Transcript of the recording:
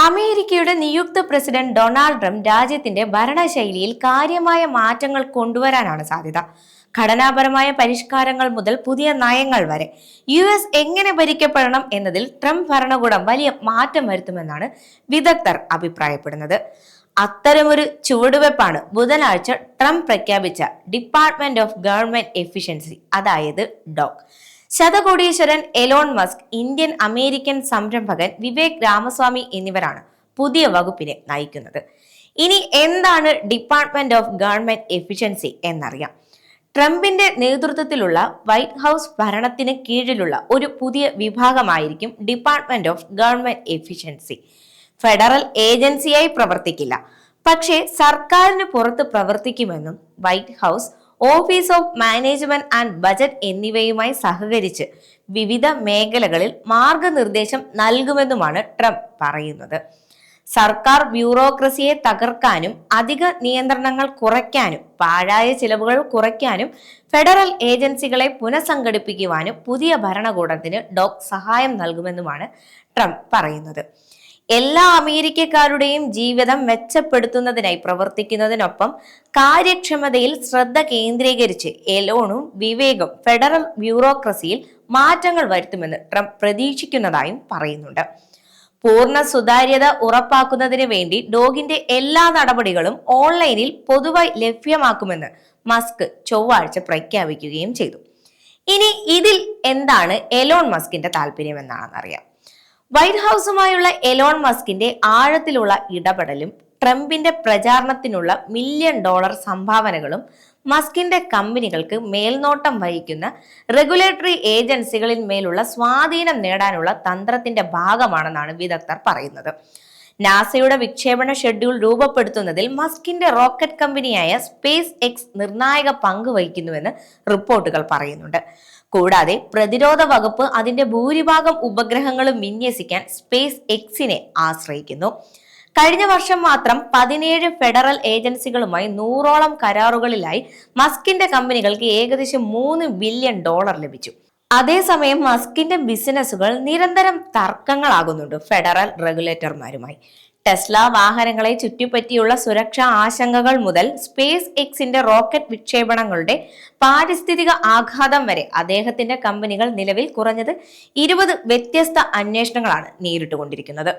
അമേരിക്കയുടെ നിയുക്ത president Donald Trump രാജ്യത്തിന്റെ ഭരണശൈലിയിൽ കാര്യമായ മാറ്റങ്ങൾ കൊണ്ടുവരാനാണ് സാധ്യത. ഘടനാപരമായ പരിഷ്കാരങ്ങൾ മുതൽ പുതിയ നയങ്ങൾ വരെ US എങ്ങനെ ഭരിക്കപ്പെടണം എന്നതിൽ ട്രംപ് ഭരണകൂടം വലിയ മാറ്റം വരുത്തുമെന്നാണ് വിദഗ്ധർ അഭിപ്രായപ്പെടുന്നത്. അത്തരമൊരു ചുവടുവെപ്പാണ് ബുധനാഴ്ച ട്രംപ് പ്രഖ്യാപിച്ച ഡിപ്പാർട്ട്മെന്റ് ഓഫ് ഗവൺമെന്റ് എഫിഷ്യൻസി, അതായത് ഡോക്. ശതകോടീശ്വരൻ എലോൺ മസ്ക്, ഇന്ത്യൻ അമേരിക്കൻ സംരംഭകൻ വിവേക് രാമസ്വാമി എന്നിവരാണ് പുതിയ വകുപ്പിനെ നയിക്കുന്നത്. ഇനി എന്താണ് ഡിപ്പാർട്ട്മെന്റ് ഓഫ് ഗവൺമെന്റ് എഫിഷ്യൻസി എന്നറിയാം. ട്രംപിന്റെ നേതൃത്വത്തിലുള്ള വൈറ്റ് ഹൗസ് ഭരണത്തിന് കീഴിലുള്ള ഒരു പുതിയ വിഭാഗമായിരിക്കും department of government efficiency. Federal ഏജൻസിയായി പ്രവർത്തിക്കില്ല, പക്ഷേ സർക്കാരിന് പുറത്ത് പ്രവർത്തിക്കുമെന്നും White House, office of management and budget എന്നിവയുമായി സഹകരിച്ച് വിവിധ മേഖലകളിൽ മാർഗനിർദ്ദേശം നൽകുമെന്നുമാണ് ട്രംപ് പറയുന്നത്. സർക്കാർ ബ്യൂറോക്രസിയെ തകർക്കാനും അധിക നിയന്ത്രണങ്ങൾ കുറയ്ക്കാനും പാഴായ ചിലവുകൾ കുറയ്ക്കാനും ഫെഡറൽ ഏജൻസികളെ പുനഃസംഘടിപ്പിക്കുവാനും പുതിയ ഭരണകൂടത്തിന് ഡോക് സഹായം നൽകുമെന്നുമാണ് ട്രംപ് പറയുന്നത്. എല്ലാ അമേരിക്കക്കാരുടെയും ജീവിതം മെച്ചപ്പെടുത്തുന്നതിനായി പ്രവർത്തിക്കുന്നതിനൊപ്പം കാര്യക്ഷമതയിൽ ശ്രദ്ധ കേന്ദ്രീകരിച്ച് എലോണും വിവേകും ഫെഡറൽ ബ്യൂറോക്രസിയിൽ മാറ്റങ്ങൾ വരുത്തുമെന്ന് ട്രംപ് പ്രതീക്ഷിക്കുന്നതായും പറയുന്നുണ്ട്. പൂർണ്ണ സുതാര്യത ഉറപ്പാക്കുന്നതിന് വേണ്ടി ഡോഗിന്റെ എല്ലാ നടപടികളും ഓൺലൈനിൽ പൊതുവായി ലഭ്യമാക്കുമെന്ന് മസ്ക് ചൊവ്വാഴ്ച പ്രഖ്യാപിക്കുകയും ചെയ്തു. ഇനി ഇതിൽ എന്താണ് എലോൺ മസ്കിന്റെ താല്പര്യമെന്നാണെന്നറിയാം. വൈറ്റ് ഹൗസുമായുള്ള എലോൺ മസ്കിന്റെ ആഴത്തിലുള്ള ഇടപെടലും ട്രംപിന്റെ പ്രചാരണത്തിനുള്ള $1 മില്യൺ സംഭാവനകളും മസ്കിന്റെ കമ്പനികൾക്ക് മേൽനോട്ടം വഹിക്കുന്ന റെഗുലേറ്ററി ഏജൻസികളിൽ മേലുള്ള സ്വാധീനം നേടാനുള്ള തന്ത്രത്തിന്റെ ഭാഗമാണെന്നാണ് വിദഗ്ധർ പറയുന്നത്. നാസയുടെ വിക്ഷേപണ ഷെഡ്യൂൾ രൂപപ്പെടുത്തുന്നതിൽ മസ്കിന്റെ റോക്കറ്റ് കമ്പനിയായ സ്പേസ് എക്സ് നിർണായക പങ്ക് വഹിക്കുന്നുവെന്ന് റിപ്പോർട്ടുകൾ പറയുന്നുണ്ട്. കൂടാതെ പ്രതിരോധ വകുപ്പ് അതിന്റെ ഭൂരിഭാഗം ഉപഗ്രഹങ്ങളും വിന്യസിക്കാൻ സ്പേസ് എക്സിനെ ആശ്രയിക്കുന്നു. കഴിഞ്ഞ വർഷം മാത്രം 17 ഫെഡറൽ ഏജൻസികളുമായി 100ഓളം കരാറുകളിലായി മസ്കിന്റെ കമ്പനികൾക്ക് ഏകദേശം $3 ബില്യൺ ലഭിച്ചു. അതേസമയം മസ്കിന്റെ ബിസിനസ്സുകൾ നിരന്തരം തർക്കങ്ങളാകുന്നുണ്ട് ഫെഡറൽ റെഗുലേറ്റർമാരുമായി. ടെസ്ല വാഹനങ്ങളെ ചുറ്റിപ്പറ്റിയുള്ള സുരക്ഷാ ആശങ്കകൾ മുതൽ സ്പേസ് എക്സിന്റെ റോക്കറ്റ് വിക്ഷേപണങ്ങളുടെ പാരിസ്ഥിതിക ആഘാതം വരെ അദ്ദേഹത്തിന്റെ കമ്പനികൾ നിലവിൽ കുറഞ്ഞത് 20 വ്യത്യസ്ത അന്വേഷണങ്ങളാണ് നേരിട്ടുകൊണ്ടിരിക്കുന്നത്.